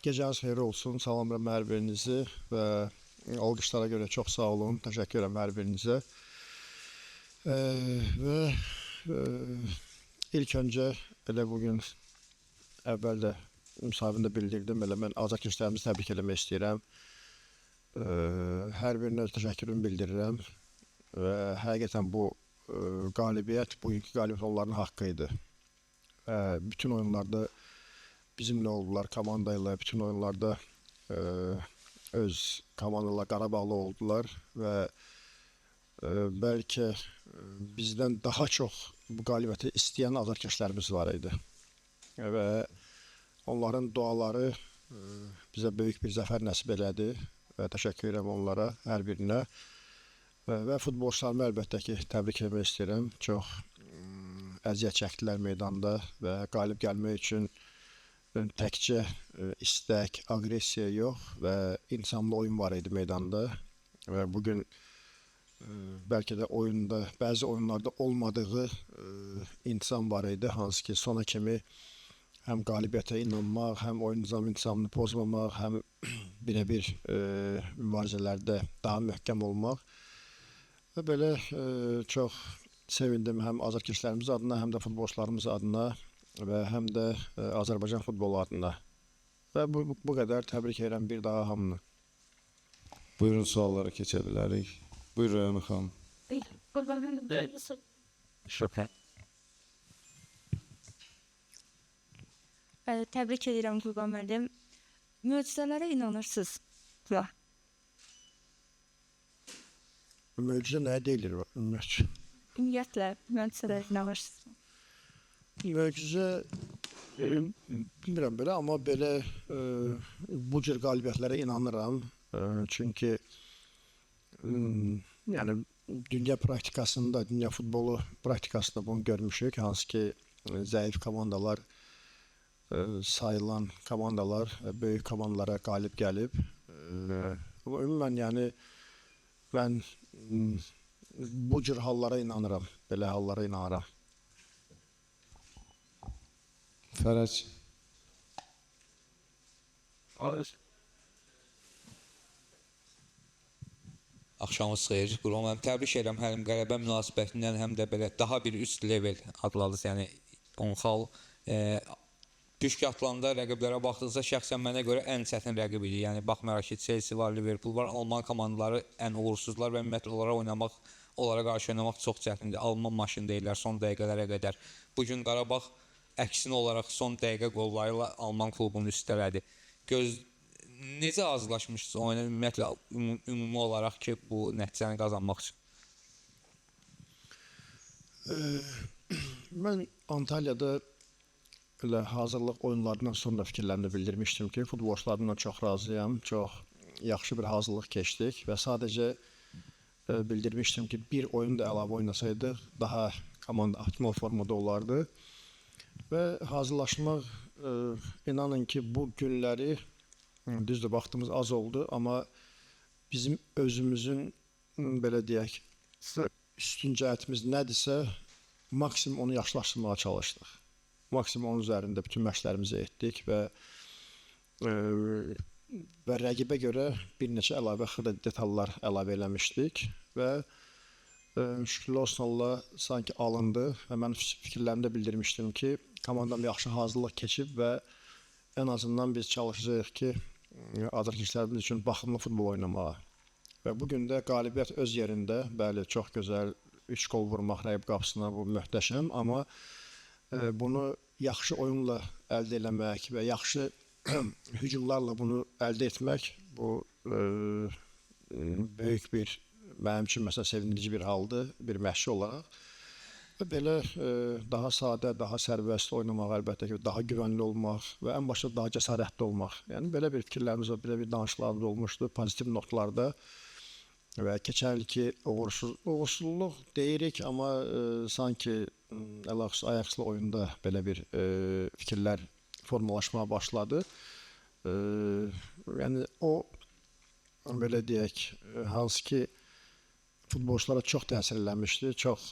Gecəniz xeyir olsun. Salamlayıram hər birinizi və alqışlara görə çox sağ olun. Təşəkkür edirəm hər birinizə. Və ilk öncə elə bugün əvvəl də müsahibində bildirdim. Elə mən azarkeşlərimizi təbrik eləmək istəyirəm. Hər birinə öz təşəkkürümü bildirirəm və həqiqətən bu qalibiyyət, bugünkü qalibiyyət onların haqqı idi. Bütün oyunlarda bizimlə oldular, komanda ilə, bütün oyunlarda öz komandalar Qarabağlı oldular və bəlkə bizdən daha çox bu qalibiyyəti istəyən azarkeşlərimiz var idi. Və onların duaları bizə böyük bir zəfər nəsib elədi və təşəkkür edirəm onlara, hər birinə. Və futbolçularımı əlbəttə ki, təbrik etmək istəyirəm. Çox əziyyət çəkdilər meydanda və qalib gəlmək üçün təkcə istək, aqressiya yox və insanlı oyun var idi meydanda. Və bugün bəlkə də oyunda, bəzi oyunlarda olmadığı insan var idi, hansı ki sona kimi həm qalibiyyətə inanmaq, həm oyun nizamını pozmamaq, həm birə-bir mübarizələrdə daha möhkəm olmaq. Və belə çox sevindim həm azarkeşlərimiz adına, həm də futbolçularımız adına və həm də Azərbaycan futbolu adına. Və bu qədər təbrik edirəm bir daha hamını. Buyurun, suallara keçə bilərik. Buyur Rəyana xanım. Təbrik edirəm Qurban müəllim. Möcüzələrə inanırsınız? Möcüzə nəyə deyilir? Ümumiyyətlə, möcüzələrə inanırsınız? Möcüzə bilmirəm belə, amma belə bu cür qalibiyyətlərə inanıram. Çünki yəni dünya praktikasında, dünya futbolu praktikasında bunu görmüşük. Hansı ki zəif komandalar, sayılan komandalar böyük komandalara qalib gəlib. Ümumən yəni mən bu cür hallara inanıram, belə hallara inanıram. Fərəc. Axşamınız xeyir. Qurban müəllim, təbrik edirəm həm qələbə münasibətindən, həm də belə daha bir üst level adladınız. Yəni Onxal püşkatlarında rəqiblərə baxdıqca şəxsən mənə görə ən çətin rəqib idi. Yəni baxmayaraq ki, Chelsea var, Liverpool var, Alman komandaları ən uğursuzlar və ümumiyyətlə onlara qarşı oynamaq çox çətindir. Alman maşını deyirlər son dəqiqələrə qədər. Bugün Qarabağ əksinə olaraq son dəqiqə qolları ilə Alman klubunu üstələdi. Necə hazırlaşmışsınız oyuna ümumiyyətlə ümumi olaraq ki, bu nəticəni qazanmaq üçün? Mən Antalyada hazırlıq oyunlarından sonra fikirlərini bildirmişdim ki, futbolçularımla çox razıyam, çox yaxşı bir hazırlıq keçdik və sadəcə bildirmişdim ki, bir oyun da əlavə oynasaydıq, daha komanda optimal formada olardı. Və hazırlaşmaq, inanın ki, bu günləri, düzdür, vaxtımız az oldu, amma bizim özümüzün, belə deyək, üstün cəhətimiz nədirsə, maksimum onu yaxşılaşdırmağa çalışdıq. Maksimum onun üzərində bütün məşqlərimizi etdik və rəqibə görə bir neçə əlavə xırda detallar əlavə eləmişdik və şükürlər olsun Allah sanki alındı və mən fikirlərimdə bildirmişdim ki, komandam yaxşı hazırlıq keçib və ən azından biz çalışacağıq ki, azarkeşlərimiz üçün baxımlı futbol oynamağa. Və bugün də qalibiyyət öz yerində, bəli, çox gözəl 3 qol vurmaq rəqib qapısına, bu möhtəşəm, amma bunu yaxşı oyunla əldə eləmək və yaxşı hücumlarla bunu əldə etmək, bu böyük bir, mənim üçün məsələn sevindirici bir haldır, bir məşqçi olaraq. Və belə daha sadə, daha sərbəst oynamaq, əlbəttə ki, daha güvənli olmaq və ən başda daha cəsarətli olmaq. Yəni belə bir fikirlərimiz, belə bir danışıqlarımız olmuşdu, pozitiv notlarda. Və keçən ilki uğursuzluq deyirik, amma sanki ayaqsız oyunda belə bir fikirlər formalaşmaya başladı. Yəni o, belə deyək, hansı ki futbolçulara çox təsir eləmişdi, çox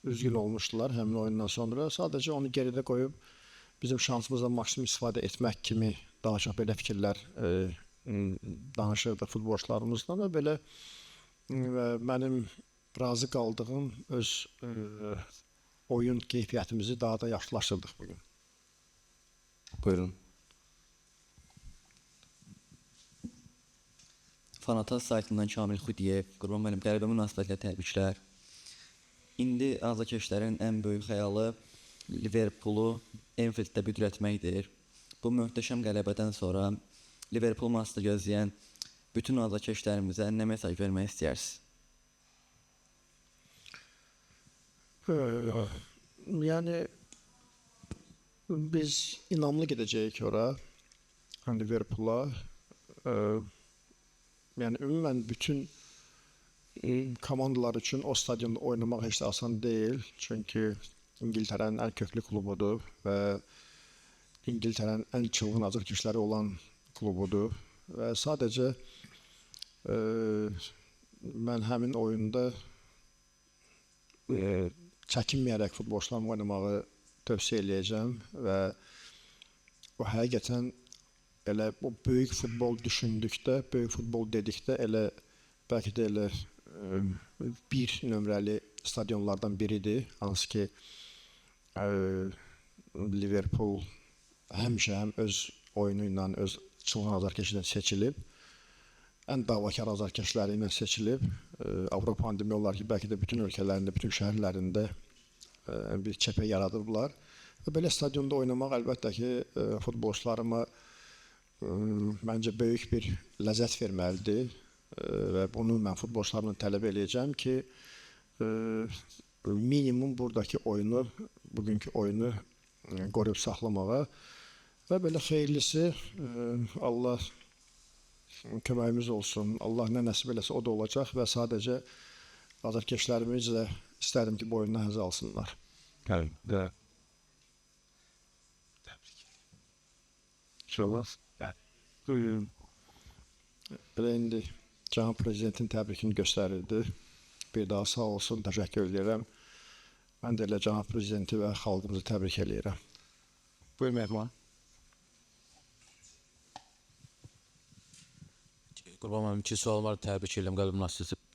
üzgün olmuşdular həmin oyundan sonra. Sadəcə onu geridə qoyub bizim şansımızdan maksimum istifadə etmək kimi daha çox belə fikirlər danışırdı futbolçularımızla və belə və mənim razı qaldığım öz oyun keyfiyyətimizi daha da yaxşılaşdırdıq bugün. Buyurun. Fanatas saytından Kamil Xudiyev, Qurban müəllim, qələbə münasibətilə təbriklər. İndi azarkeşlərin ən böyük xəyalı Liverpoolu Enfielddə büdrətməkdir. Bu möhtəşəm qələbədən sonra Liverpool maçını gözləyən bütün azarkeşlərimizə nə mesaj vermək istəyirsiniz? Yəni biz inamlı gedəcəyik ora, Liverpoola. Yəni ümumən bütün komandalar üçün o stadionda oynamaq heç də asan deyil. Çünki İngiltərənin ən köklü klubudur və İngiltərənin ən çılğın azarkeşləri olan klubudur və sadəcə mən həmin oyunda çəkinməyərək futbolçularla oynamağı tövsiyə eləyəcəm və o həqiqətən elə o böyük futbol düşündükdə, böyük futbol dedikdə elə bəlkə də elə bir nömrəli stadionlardan biridir. Hansı ki Liverpool həmişə həm öz oyunu ilə, öz çılğın azarkeşi ilə seçilib, ən davakar azarkeşləri ilə seçilib. Avropanın demək olar ki, bəlkə də bütün ölkələrində, bütün şəhərlərində bir çəpə yaradıblar. Və belə stadionda oynamaq əlbəttə ki, futbolçularıma məncə böyük bir ləzzət verməlidir və bunu mən futbolçularımdan tələb eləyəcəm ki, minimum buradakı oyunu, bugünkü oyunu qoruyub saxlamağa və belə xeyirlisi Allah köməyimiz olsun. Allah nə nəsib eləsə o da olacaq və sadəcə azarkeşlərimiz də istərdim ki, bu oyundan həzz alsınlar. Gəlin. Təbrik. İnşallah. Buyurun. Belə indi Cənab Prezidentin təbrikini göstərirdi. Bir daha sağ olsun, təşəkkür edirəm. Mən də elə Cənab Prezidenti və xalqımızı təbrik edirəm. Buyurun Mehman. Qurban müəllim, 2 sual var, təbrik edirəm qələbə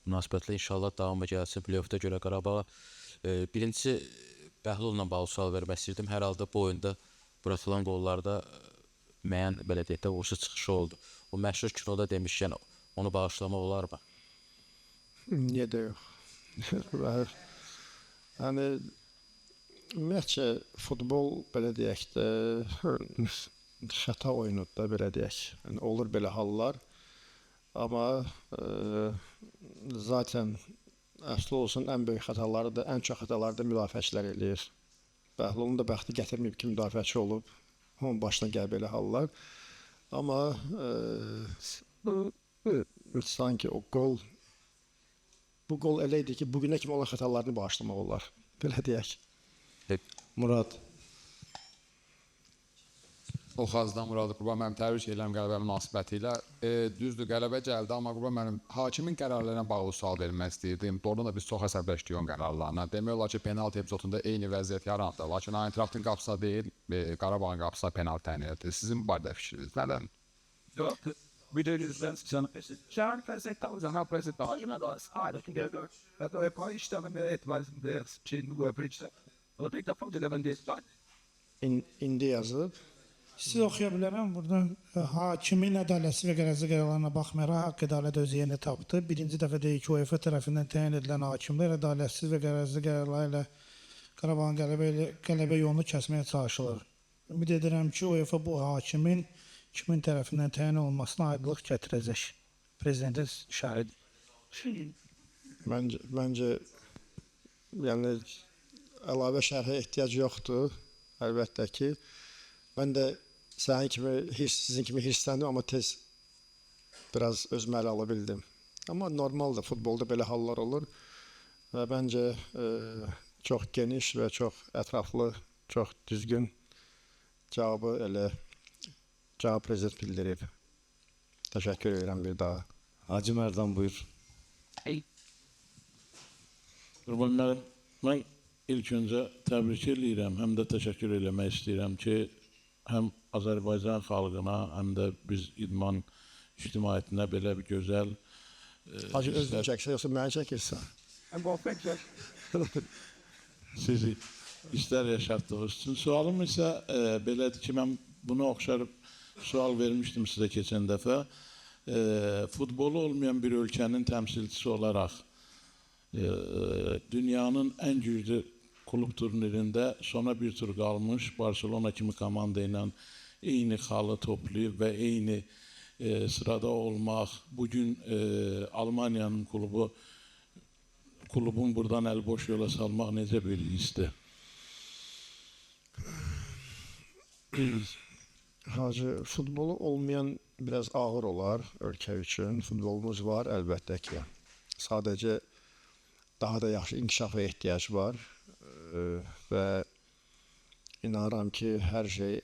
münasibətlə. İnşallah davamı gəlsin play-offda görə Qarabağa. Birincisi, Bəhlulla bağlı sual vermək istəyirdim. Hər halda bu oyunda buratılan qollarda müəyyən belə deyək də uğursuz çıxışı oldu. O məşhur kinoda demişkən onu bağışlamaq olarmı? Niyə də yox? Yəni ümumiyyətcə futbol belə deyək də xəta oyunudur da belə deyək. Yəni olur belə hallar. Amma zaten əsl olsun ən böyük xətaları da, ən çox xətaları da müdafiəçilər eləyir. Bəhlulun da bəxti gətirməyib ki, müdafiəçi olub. Onun başına gəl belə hallar. Amma sanki o gol, bu gol elə idi ki, bugünə kimi olan xətalarını bağışlamaq olar. Belə deyək. Murad. Oxazdan Murad Qurban müəllim, təbrik edirəm qələbə münasibəti ilə. Düzdür, qələbə gəldi, amma Qurban müəllim, hakimin qərarlarına bağlı sual vermək istəyirdim. Doğrudan da biz çox əsəbləşdik onun qərarlarına. Demək olar ki, penalti epizodunda eyni vəziyyət yarandı. Lakin Eintrachtın qapısına deyil, Qarabağın qapısına penalti təyin edildi. Sizin bu barədə fikriniz nədən? Yox, bir de yüzden şahane felsefte o zaman felsefte hacına da sağlıklı geliyor. Ve de hep işlememe etmezdim de şeyin bu yapıcı. O da ilk defa dilemendi. İndi yazıb. Siz oxuya bilərəm. Buradan hakimin ədalətsiz və qərəzli qərarlarına baxmayaraq haqq ədalət öz yerini tapdı. Birinci dəfə deyil ki, UEFA tərəfindən təyin edilən hakimlər ədalətsiz və qərəzli qərarlar ilə Qarabağın qələbə yolunu kəsməyə çalışılır. Ümid edirəm ki, UEFA bu hakimin kimin tərəfindən təyin olmasına aydınlıq gətirəcək. Prezidentin şahid. Məncə yəni əlavə şərhə ehtiyac yoxdur. Əlbəttə ki, mən də sizin kimi hirsləndim, amma tez biraz özümü ələ ala bildim. Amma normaldır, futbolda belə hallar olur və məncə çox geniş və çox ətraflı, çox düzgün cavabı elə Cənab Prezident bildirib. Təşəkkür edirəm bir daha. Hacı Mərdan buyur. Qurbanlarım, mən ilk öncə təbrik edirəm, həm də təşəkkür eləmək istəyirəm ki, həm Azərbaycan xalqına, həm də biz idman ictimaiyyətinə belə bir gözəl Hacı özünü çəksə, yoxsa məni çəkirsən? sizi istər yaşatdığınız üçün. Sualım isə belədir ki, mən buna oxşar sual vermişdim sizə keçən dəfə. Futbolu olmayan bir ölkənin təmsilçisi olaraq dünyanın ən güclü klub turnirində sona bir tur qalmış Barcelona kimi komanda ilə eyni xalı toplayıb və eyni sırada olmaq, bugün Almaniyanın klubun buradan əlboş yola salmaq necə bir hissdir? Hacı, futbolu olmayan biraz ağır olar ölkə üçün. Futbolumuz var, əlbəttə ki. Sadəcə daha da yaxşı inkişafa ehtiyac var və inanıram ki, hər şey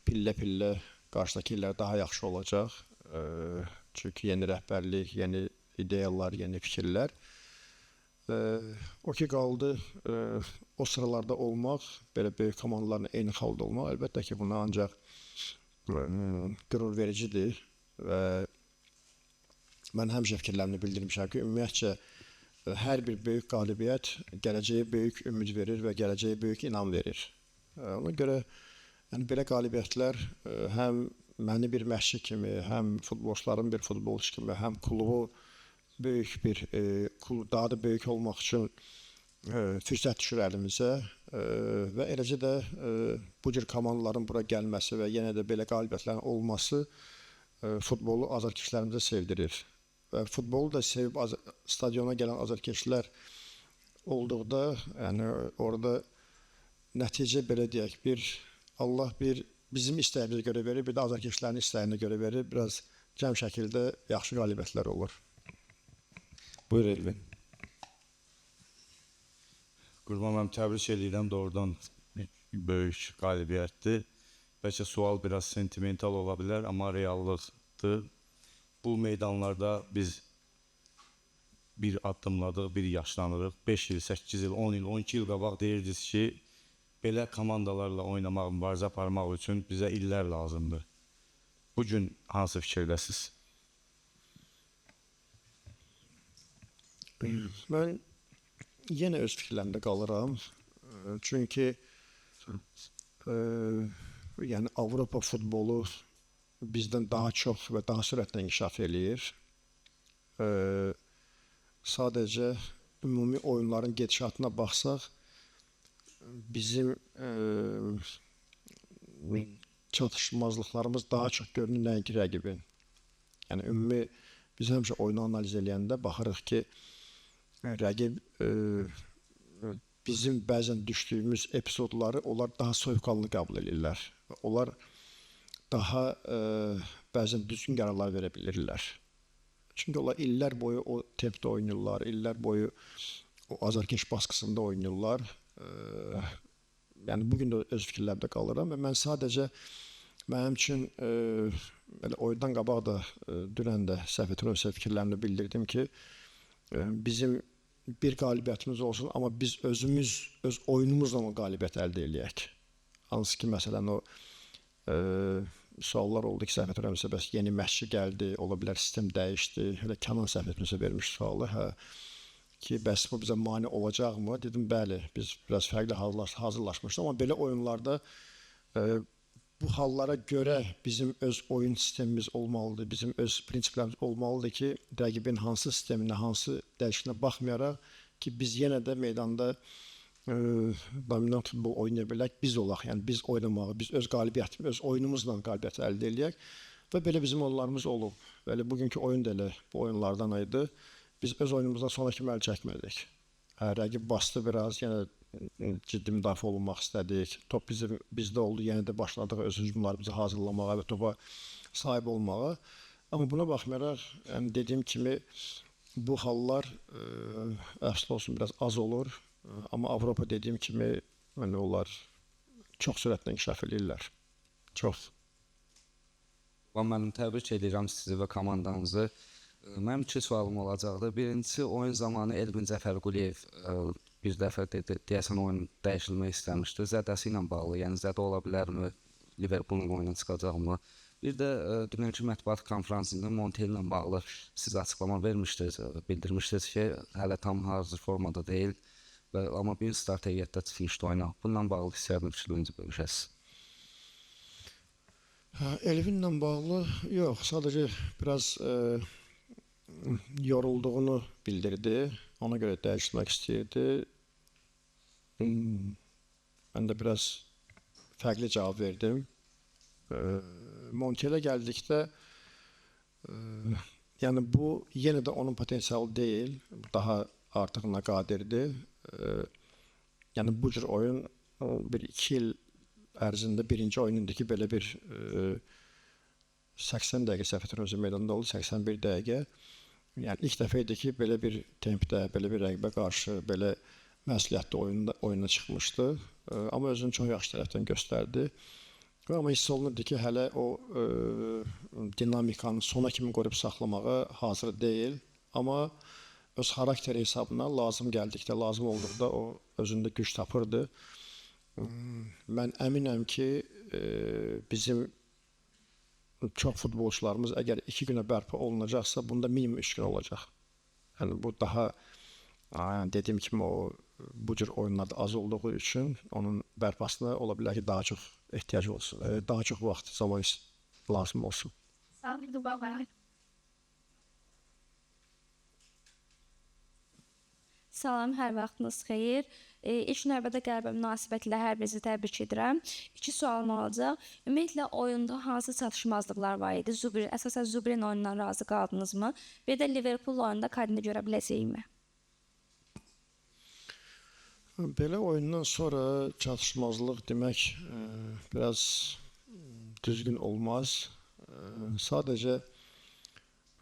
pillə-pillə qarşıdakı illər daha yaxşı olacaq. Çünki yeni rəhbərlik, yeni ideyalar, yeni fikirlər. O ki qaldı, o sıralarda olmaq, belə böyük komandalarla eyni xalda olmaq, əlbəttə ki, buna ancaq qürur vericidir və mən həmişə fikirlərini bildirmişəm ki, ümumiyyətcə, hər bir böyük qalibiyyət gələcəyə böyük ümid verir və gələcəyə böyük inam verir. Ona görə yəni, belə qalibiyyətlər həm məni bir məşqçi kimi, həm futbolçuların bir futbolçu kimi, həm klubu böyük bir, daha da böyük olmaq üçün fürsət düşür əlimizə və eləcə də bu cür komandaların bura gəlməsi və yenə də belə qalibiyyətlərin olması futbolu azarkeşlərimizə sevdirir. Və futbolu da sevib stadiona gələn azarkeşlər olduqda, yəni orada nəticə belə deyək, Allah bizim istəyimizə görə verir, bir də azarkeşlərin istəyinə görə verir, biraz cəm şəkildə yaxşı qalibiyyətlər olur. Buyur Elvin. Qurban mənim təbrik edirəm, doğrudan böyük qalibiyyətdir. Bəlkə sual biraz sentimental ola bilər, amma reallıqdır. Bu meydanlarda biz bir addımladıq, bir yaşlanırıq. 5 il, 8 il, 10 il, 12 il qabaq deyirdiniz ki, belə komandalarla oynamaq, mübarizə aparmaq üçün bizə illər lazımdır. Bugün hansı fikirdəsiniz? Mən yenə öz fikirlərimdə qalıram. Çünki yəni Avropa futbolu bizdən daha çox və daha sürətlə inkişaf eləyir. Sadəcə ümumi oyunların gedişatına baxsaq, bizim çatışmazlıqlarımız daha çox görünür nəinki rəqibin. Yəni ümumi biz həmişə oyunu analiz eləyəndə baxırıq ki, rəqib bizim bəzən düşdüyümüz epizodları onlar daha soyuqqanlı qəbul edirlər. Onlar daha bəzən düzgün qərarlar verə bilirlər. Çünki onlar illər boyu o tempdə oynayırlar, illər boyu o azarkeş baskısında oynayırlar. Yəni bugün də öz fikirlərimdə qalıram və mən sadəcə mənim üçün oyundan qabaq da dünən də səhv etmirəmsə fikirlərimdə bildirdim ki, bizim bir qalibiyyətimiz olsun, amma biz özümüz öz oyunumuzla o qalibiyyət əldə eləyək. Hansı ki, məsələn, o suallar oldu ki, səhv etmirəmsə, bəs yeni məşqçi gəldi, ola bilər sistem dəyişdi, hələ Kənan səhv etmirəmsə vermiş sualı, ki, bəs bu bizə mane olacaqmı? Dedim, bəli, biz biraz fərqli hazırlaşmışdıq, amma belə oyunlarda bu hallara görə bizim öz oyun sistemimiz olmalıdır, bizim öz prinsiplərimiz olmalıdır ki, rəqibin hansı sisteminə, hansı dəyişiklinə baxmayaraq ki, biz yenə də meydanda dominant futbol oynaya bilək, biz olaq, yəni biz oynamağı, biz öz qalibiyyətimiz, öz oyunumuzla qalibiyyəti əldə eləyək və belə bizim oyunlarımız olub. Belə bugünkü oyun da elə bu oyunlardan idi. Biz öz oyunumuzdan sonra kimi əl çəkmədik. Rəqib bastı biraz, yenə ciddi müdafiə olunmaq istədik. Top bizdə oldu, yenə də başladıq öz hücumlarımızı hazırlamağa və topa sahib olmağa. Amma buna baxmayaraq, yəni dediyim kimi bu hallar əslində olsun biraz az olur. Amma Avropa dediyim kimi onlar çox sürətlə inkişaf edirlər. Çox. Mən təbrik edirəm sizi və komandanızı. Mənim 2 sualım olacaqdı. Birincisi, oyun zamanı Elvin Cəfərquliyev bir dəfə deyəsən oyun dəyişilmək istəmişdi. Zədəsi ilə bağlı, yəni zədə ola bilərmi? Liverpoolun oyuna çıxacağımı. Bir də dünənki mətbuat konfransında Montiel ilə bağlı siz açıqlama vermişdiniz, bildirmişdiniz ki, hələ tam hazır formada deyil və amma bir start heyətdə çıxmışdı oyuna. Bununla bağlı hissiyatını fikirlərinizə bölüşəsiniz. Elvinlə bağlı yox, sadəcə biraz yorulduğunu bildirdi. Ona görə dəyişdirmək istəyirdi. Mən də biraz fərqli cavab verdim. Montielə gəldikdə yəni bu yenə də onun potensialı deyil, daha artığına qadirdir. Yəni bu cür oyun bir 2 il ərzində birinci oyunundakı belə bir 80 dəqiqə səhv etmirəmsə meydanda oldu, 81 dəqiqə. Yəni ilk dəfə idi ki, belə bir tempdə, belə bir rəqibə qarşı belə məsuliyyətli oyuna çıxmışdı. Amma özünü çox yaxşı tərəfdən göstərdi. Amma hiss olunurdu ki, hələ o dinamikanı sona kimi qoruyub saxlamağa hazır deyil. Amma öz xarakteri hesabına lazım gəldikdə, lazım olduqda o özündə güc tapırdı. Mən əminəm ki, bizim çox futbolçularımız əgər 2 günə bərpa olunacaqsa, bunda minimum 3 gün olacaq. Yəni bu daha dediyim kimi o bu cür oyunlarda az olduğu üçün onun bərpasına ola bilər ki, daha çox ehtiyac olsun, daha çox vaxt, zaman lazım olsun. Salam, hər vaxtınız xeyir. İlk növbədə qələbə münasibətilə hər birinizi təbrik edirəm. 2 sualım olacaq. Ümumiyyətlə oyunda hansı çatışmazlıqlar var idi? Əsasən Zubrin oyunundan razı qaldınızmı? Bir də Liverpool oyununda Kadini görə biləcəyikmi? Belə oyundan sonra çatışmazlıq demək biraz düzgün olmaz. Sadəcə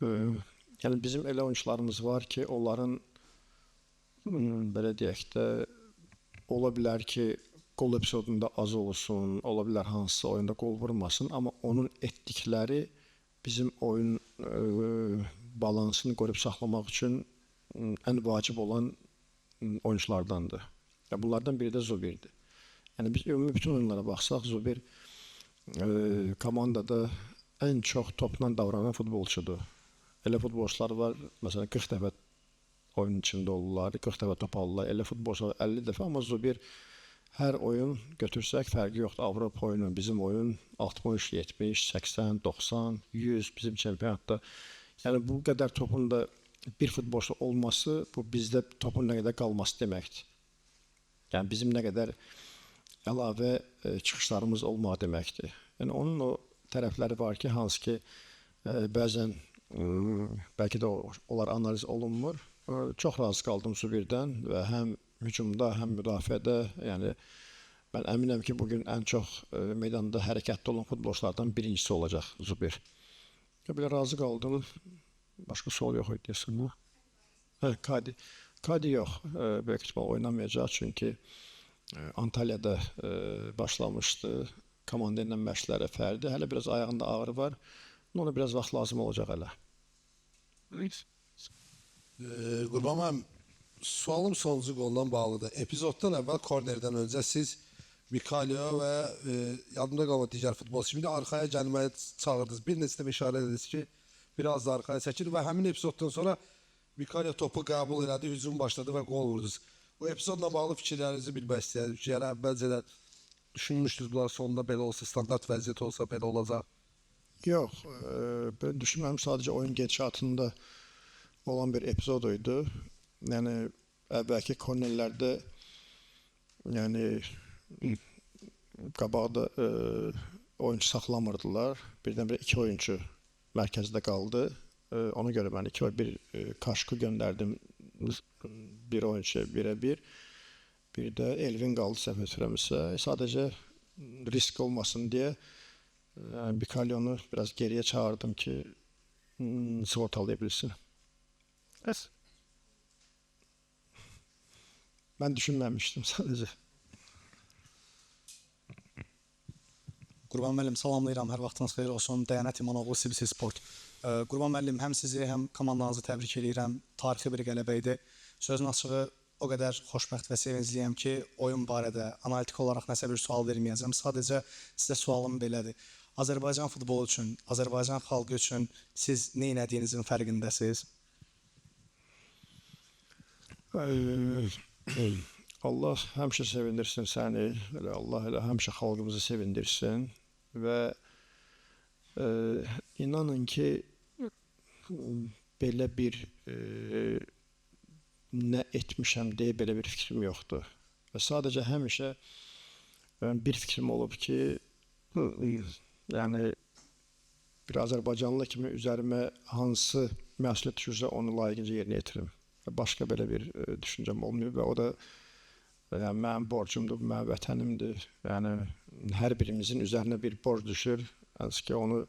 yəni bizim elə oyuncularımız var ki, onların belə deyək də ola bilər ki, qol epizodunda az olsun, ola bilər hansısa oyunda qol vurmasın, amma onun etdikləri bizim oyun balansını qoruyub saxlamaq üçün ən vacib olan oyunculardandır. Bunlardan biri də Zubirdir. Yəni biz ümumi bütün oyunlara baxsaq, Zubir komandada ən çox topla davranan futbolçudur. Elə futbolçular var, məsələn 40 dəfə oyun içində olurlar, 40 dəfə top alırlar, elə futbolçular 50 dəfə, amma Zubir hər oyun götürsək fərqi yoxdur. Avropa oyunu, bizim oyun 60, 70, 80, 90, 100 bizim çempionatda. Yəni bu qədər topun da bir futbolçu olması, bu bizdə topun nə qədər qalması deməkdir. Yəni bizim nə qədər əlavə çıxışlarımız olmağı deməkdir. Yəni onun o tərəfləri var ki, hansı ki bəzən bəlkə də onlar analiz olunmur. Çox razı qaldım Zubirdən və həm hücumda, həm müdafiədə. Yəni mən əminəm ki, bugün ən çox meydanda hərəkətli olan futbolçulardan birincisi olacaq Zubir. Belə razı qaldım. Başqa sual yox idi deyəsən. Kadi yox, böyük ihtimal oynamayacaq, çünki Antalya'da başlamışdı, komanda ilə məşqlərə fərdi. Hələ biraz ayağında ağrı var, ona biraz vaxt lazım olacaq hələ. Qurban müəllim, sualım sonuncu qoldan bağlıdır. Epizoddan əvvəl kornerdən öncə siz Mikalyo və yadımda qalan digər futbolçu kimi arxaya gəlməyə çağırdınız. Bir neçə dəfə işarə ediniz ki, biraz da arxaya çəkir və həmin epizoddan sonra Mikalyo topu qəbul elədi, hücum başladı və qol vurdunuz. Bu epizodla bağlı fikirlərinizi bilmək istəyirəm ki, yəni əvvəlcədən düşünmüşdünüz bunlar sonunda belə olsa, standart vəziyyət olsa belə olacaq? Yox, ben düşünməm, sadəcə oyun gedişatında olan bir epizod idi. Yəni əvvəlki kornerlərdə yəni qabaqda oyuncu saxlamırdılar. Birdən-birə 2 oyuncu mərkəzdə qaldı. Ona görə mən bir Kaşku göndərdim, bir oyuncu birə-bir. Bir də Elvin qaldı səhv etmirəmsə. Sadəcə risk olmasın deyə Mikalyonu biraz geriyə çağırdım ki, sığortalaya bilsin. Mən düşünməmişdim sadəcə. Qurban müəllim, salamlayıram. Hər vaxtınız xeyir olsun. Dəyanət İmanoğlu, CBC Sport. Qurban müəllim, həm sizi, həm komandanızı təbrik edirəm. Tarixi bir qələbə idi. Sözün açığı, o qədər xoşbəxt və sevincliyəm ki, oyun barədə analitik olaraq nəsə bir sual verməyəcəm. Sadəcə sizə sualım belədir. Azərbaycan futbolu üçün, Azərbaycan xalqı üçün siz nə etdiyinizin fərqindəsiniz? Allah həmişə sevindirsin səni. Allah elə həmişə xalqımızı sevindirsin və inanın ki, belə bir nə etmişəm deyə belə bir fikrim yoxdur. Və sadəcə həmişə bir fikrim olub ki, yəni bir Azərbaycanlı kimi üzərimə hansı məsuliyyət düşürsə onu layiqincə yerinə yetirim. Başqa belə bir düşüncəm olmayıb və o da yəni, mənim borcumdur, mənim vətənimdir. Yəni hər birimizin üzərinə bir borc düşür. Yəni ki, onu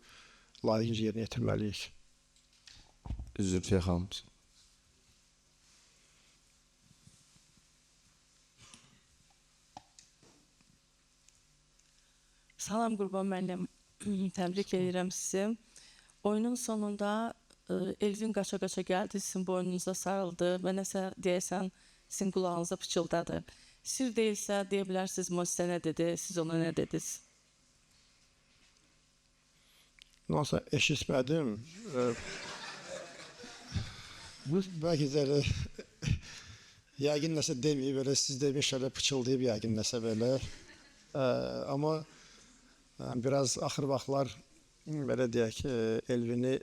layiqincə yerinə yetirməliyik. Zülfiyə xanım. Salam Qurban müəllim, təbrik edirəm sizi. Oyunun sonunda Elvin qaça-qaça gəldi, sizin boynunuza sarıldı və nəsə deyəsən sizin qulağınıza pıçıldadı. Sir deyilsə deyə bilərsiniz, Moizə nə dedi, siz ona nə dediniz? Nasıl eşitmədim. Bəlkə də elə yəqin nəsə deməyib, elə siz demiş, elə pıçıldayıb yəqin nəsə belə. Amma biraz axır vaxtlar belə deyək ki, Elvini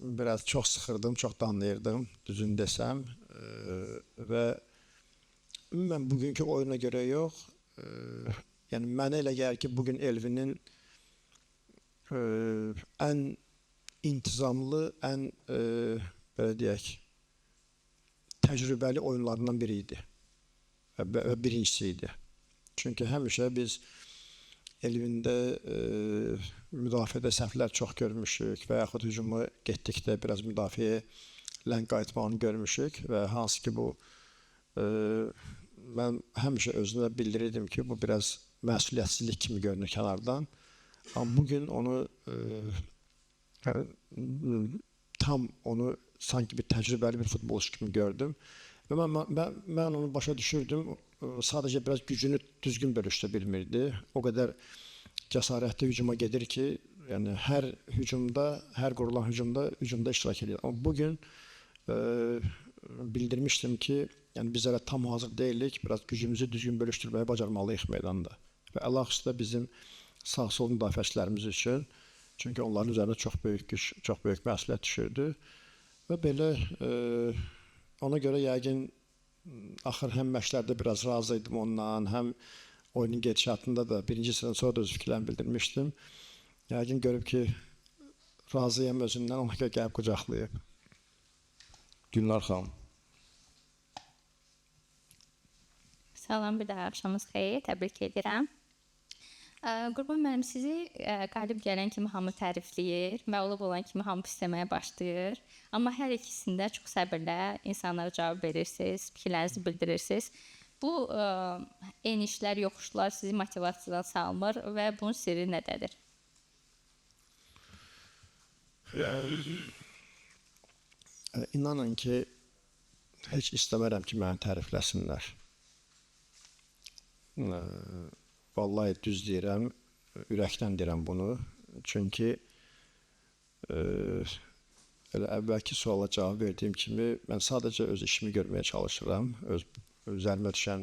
biraz çox sıxırdım, çox danlayırdım, düzün desəm. Və ümumən bugünkü oyuna görə yox, yəni mənə elə gəlir ki, bugün Elvinin ən intizamlı, ən belə deyək, təcrübəli oyunlarından biri idi və birincisi idi. Çünki həmişə biz Elvində müdafiədə səhvlər çox görmüşük və yaxud hücumu getdikdə biraz müdafiəyə lənq qayıtmağını görmüşük və hansı ki bu mən həmişə özümə bildirirdim ki, bu biraz məsuliyyətsizlik kimi görünür kənardan. Amma bugün onu tam onu sanki bir təcrübəli bir futbolçu kimi gördüm və mən onu başa düşürdüm. Sadəcə biraz gücünü düzgün bölüşdə bilmirdi. O qədər cəsarətli hücuma gedir ki, yəni hər hücumda, hər qurulan hücumda iştirak edir. Amma bugün bildirmişdim ki, yəni biz elə tam hazır deyilik, biraz gücümüzü düzgün bölüşdürməyi bacarmalıyıq meydanda. Və əlaqəsi bizim sağ-sol müdafiəçilərimiz üçün, çünki onların üzərində çox böyük güc, çox böyük məsuliyyət düşürdü. Və belə ona görə yəqin axır həm məşqlərdə biraz razı idim ondan, həm oyunun gedişatında da birinci hissədən sonra da öz fikirlərimi bildirmişdim. Yəqin görüb ki, razıyam özündən, ona görə gəlib qucaqlayıb. Gülnar xanım. Salam, bir daha axşamınız xeyir, təbrik edirəm. Qurban müəllim, sizi qalib gələn kimi hamı tərifləyir, məğlub olan kimi hamı pisləməyə başlayır. Amma hər ikisində çox səbirlə insanlara cavab verirsiniz, fikirlərinizi bildirirsiniz. Bu enişlər, yoxuşlar sizi motivasiyadan salmır və bunun sirri nədədir? İnanın ki, heç istəmərəm ki, məni tərifləsinlər. Vallahi düz deyirəm, ürəkdən deyirəm bunu. Çünki elə əvvəlki suala cavab verdiyim kimi, mən sadəcə öz işimi görməyə çalışıram, üzərimə düşən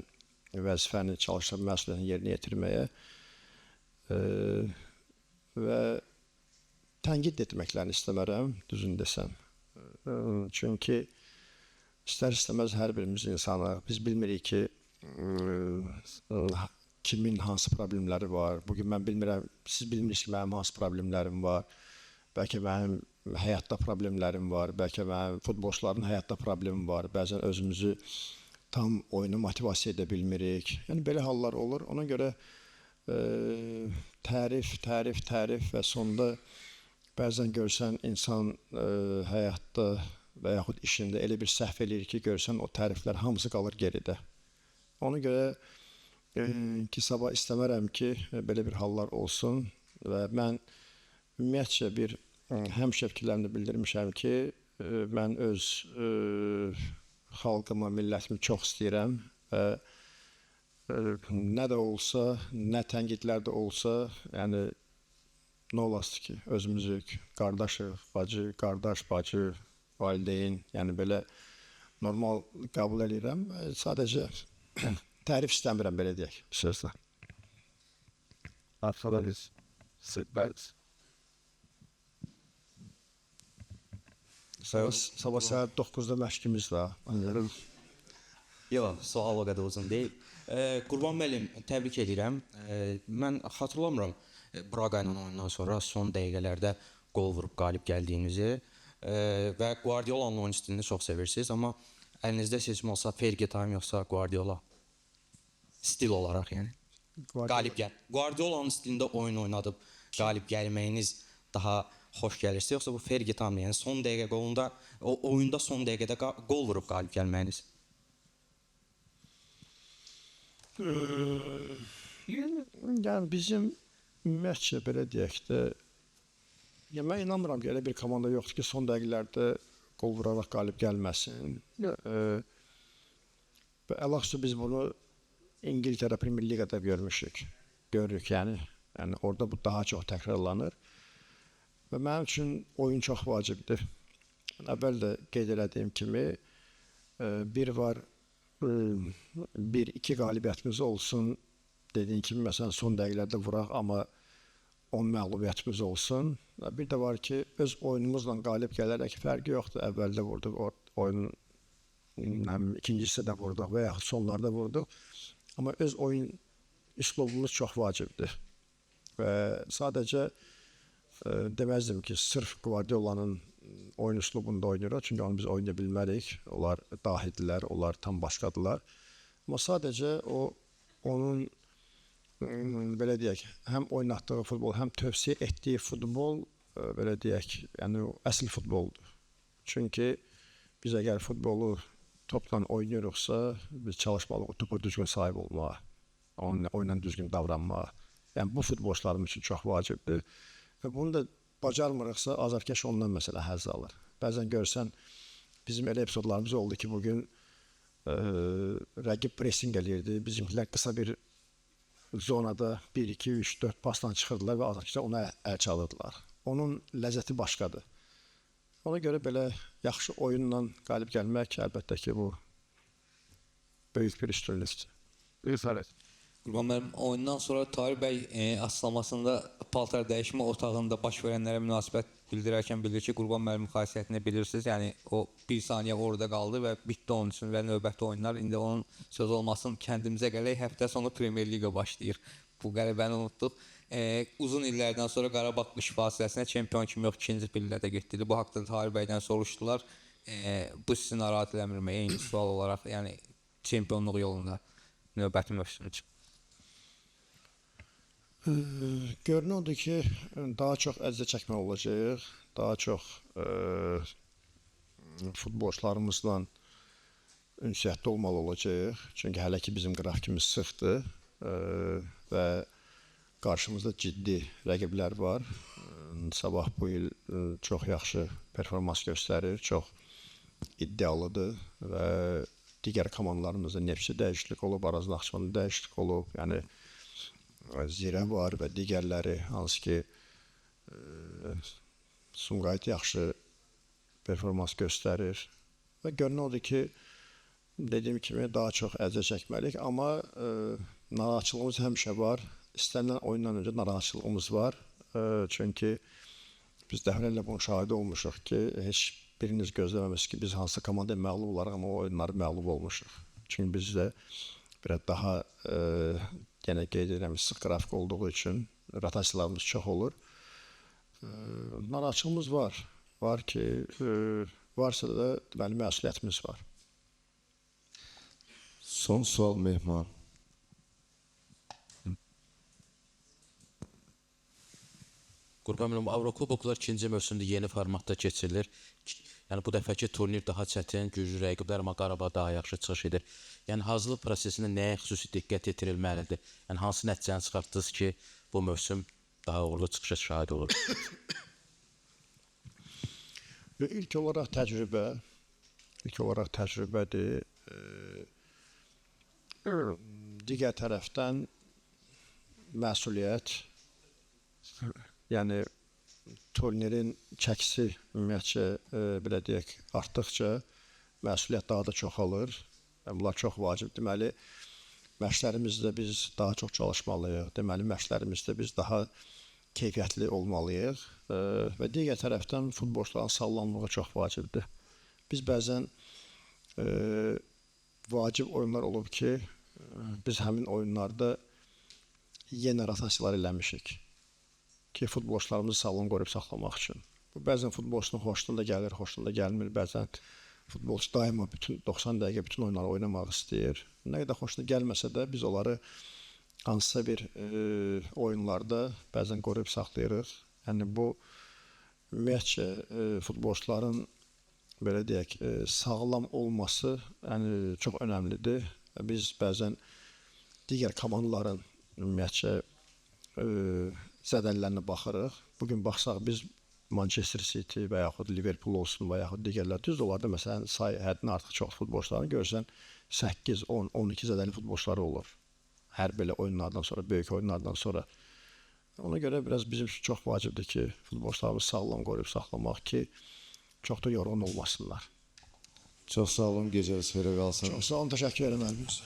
vəzifəni çalışıram, məsuliyyətini yerinə yetirməyə və tənqid etməklərini istəmərəm, düzün desəm. Çünki istər-istəməz hər birimiz insanlar, biz bilmirik ki, kimin hansı problemləri var. Bugün mən bilmirəm, siz bilmirsiniz ki, mənim hansı problemlərim var. Bəlkə mənim həyatda problemlərim var, bəlkə mənim futbolçuların həyatda problemi var. Bəzən özümüzü tam oyunu motivasiya edə bilmirik. Yəni belə hallar olur. Ona görə tərif və sonda bəzən görsən insan həyatda və yaxud işində elə bir səhv eləyir ki, görsən o təriflər hamısı qalır geridə. Ona görə ki, sabah istəmərəm ki, belə bir hallar olsun və mən ümumiyyətcə həmişə fikirlərimdə bildirmişəm ki, mən öz xalqımı, millətimi çox istəyirəm və nə də olsa, nə tənqidlər də olsa, yəni nə olasın ki, özümüzük, qardaşıq, bacı, qardaş, bacı, valideyn, yəni belə normal qəbul edirəm. Sadəcə tərif istəmirəm, belə deyək, bir sözlə. Arxalarız. Sıklarız. Sabah saat 9-da məşqimiz var. Anlarım. Yox, sual o qədər uzun deyil. Qurban müəllim, təbrik edirəm. Mən xatırlamıram Braqa ilə oyundan sonra son dəqiqələrdə qol vurub qalib gəldiyinizi və Guardiolanın oyun stilini çox sevirsiniz, amma əlinizdə seçim olsa Fergie time yoxsa Guardiola stil olaraq, yəni qalib gəl. Guardiolanın stilində oyun oynadıb qalib gəlməyiniz daha xoş gəlirsə, yoxsa bu Fergie time, yəni son dəqiqə qolunda, o oyunda son dəqiqədə qol vurub qalib gəlməyiniz? Yəni bizim ümumiyyətcə belə deyək də, mən inanmıram ki, elə bir komanda yoxdur ki, son dəqiqələrdə qol vuraraq qalib gəlməsin. Və əlaqəsi biz bunu İngiltərə Premier Liqada görürük, yəni orada bu daha çox təkrarlanır. Və mənim üçün oyun çox vacibdir. Əvvəl də qeyd elədiyim kimi, bir var, 1-2 qalibiyyətimiz olsun, dediyim kimi, məsələn, son dəqiqələrdə vuraq, amma 10 məğlubiyyətimiz olsun. Bir də var ki, öz oyunumuzla qalib gələrək fərqi yoxdur. Əvvəldə vurduq, oyunun ikincisi də vurduq və yaxud sonlarda vurduq. Amma öz oyun üslubumuz çox vacibdir. Və sadəcə deməzdim ki, sırf Guardiolanın oyun üslubunda oynayırıq, çünki onu biz oynaya bilmərik. Onlar dahidilər, onlar tam başqadılar. Amma sadəcə onun belə deyək, həm oynatdığı futbol, həm tövsiyə etdiyi futbol, belə deyək, yəni əsl futboldur. Çünki biz əgər futbolu topla oynayırıqsa, biz çalışmalıyıq topa düzgün sahib olmağa, oyunla düzgün davranmağa. Yəni bu futbolçularımız üçün çox vacibdir. Və bunu da bacarmırıqsa, azarkeş ondan məsələ həzz alır. Bəzən görsən, bizim elə epizodlarımız oldu ki, bugün rəqib pressing eləyirdi. Bizimkilər qısa bir zonada 1, 2, 3, 4 pasdan çıxırdılar və azarkeşlər ona əl çalırdılar. Onun ləzzəti başqadır. Ona görə belə yaxşı oyunla qalib gəlmək əlbəttə ki, bu böyük bir üstünlükdür. İsarət. Qurban müəllim, oyundan sonra Tahir bəy açıqlamasında paltar dəyişmə otağında baş verənlərə münasibət bildirərkən bilir ki, Qurban müəllimin xasiyyətini bilirsiniz. Yəni o bir saniyə orada qaldı və bitdi onun üçün və növbəti oyunlar. İndi onun söz olmasın, kəndimizə gələk, həftə sonu Premier Liga başlayır. Bu qəribəni unutduq. Uzun illərdən sonra Qarabağ qış fasiləsinə çempion kimi yox, ikinci pillədə getdi. Bu haqda Tahir bəydən soruşdular. Bu sizi narahat eləmirmi? Eyni sual olaraq, yəni çempionluq yolunda növbəti mövsüm üçün. Görünür odur ki, daha çox əziyyət çəkmək olacaq, daha çox futbolçularımızla ünsiyyətdə olmalı olacaq. Çünki hələ ki bizim qrafikimiz sıxdır və qarşımızda ciddi rəqiblər var. Sabah bu il çox yaxşı performans göstərir, çox iddialıdır və digər komandalarımızda Neftçi dəyişiklik olub, Araz Naxçıvanda dəyişiklik olub, yəni Zirə var və digərləri, hansı ki Sumqayıt yaxşı performans göstərir və görünür odur ki, dediyim kimi daha çox əziyyət çəkməliyik, amma narahatçılığımız həmişə var. İstənilən oyundan öncə narahatçılığımız var. Çünki biz dəfələrlə bunun şahidi olmuşuq ki, heç biriniz gözləməmiş ki, biz hansı komandaya məğlub olaraq, amma o oyunları məğlub olmuşuq. Çünki bizdə biraz daha yenə qeyd edirəm, sıx qrafik olduğu üçün rotasiyalarımız çox olur. Narahatçılığımız var. Var ki, varsa da deməli məsuliyyətimiz var. Son sual Mehman. Qurban müəllim, Avrokuboklar ikinci mövsümdə yeni formatda keçirilir. Yəni bu dəfəki turnir daha çətin, güclü rəqiblər, amma Qarabağ daha yaxşı çıxış edir. Yəni hazırlıq prosesində nəyə xüsusi diqqət yetirilməlidir? Yəni hansı nəticəni çıxartdınız ki, bu mövsüm daha uğurlu çıxışa şahid olur? İlk olaraq təcrübə, İlk olaraq təcrübədir. Digər tərəfdən məsuliyyət, yəni turnirin çəkisi ümumiyyətcə belə deyək, artdıqca məsuliyyət daha da çoxalır. Bunlar çox vacib. Deməli, məşqlərimizdə biz daha çox çalışmalıyıq. Deməli, məşqlərimizdə biz daha keyfiyyətli olmalıyıq. Və digər tərəfdən futbolçuların sağlamlığı çox vacibdir. Biz bəzən vacib oyunlar olub ki, biz həmin oyunlarda yenə rotasiyalar eləmişik ki, futbolçularımızı sağlam qoruyub saxlamaq üçün. Bu bəzən futbolçunun xoşuna da gəlir, xoşuna da gəlmir. Bəzən futbolçu daima bütün 90 dəqiqə bütün oyunları oynamaq istəyir. Nə qədər xoşuna gəlməsə də biz onları hansısa bir oyunlarda bəzən qoruyub saxlayırıq. Yəni bu ümumiyyətcə futbolçuların belə deyək, sağlam olması yəni çox önəmlidir. Biz bəzən digər komandaların ümumiyyətcə zədəllərinə baxırıq. Bugün baxsaq biz Manchester City və yaxud Liverpool olsun və yaxud digərlər düz onlarda məsələn say həddindən artıq çox futbolçuların görsən 8, 10, 12 zədəli futbolçuları olur. Hər belə oyunlardan sonra, böyük oyunlardan sonra. Ona görə biraz bizim üçün çox vacibdir ki, futbolçularımızı sağlam qoruyub saxlamaq ki, çox da yorğun olmasınlar. Çox sağ olun, gecəniz xeyrə qalsın. Çox sağ olun, təşəkkür edirəm.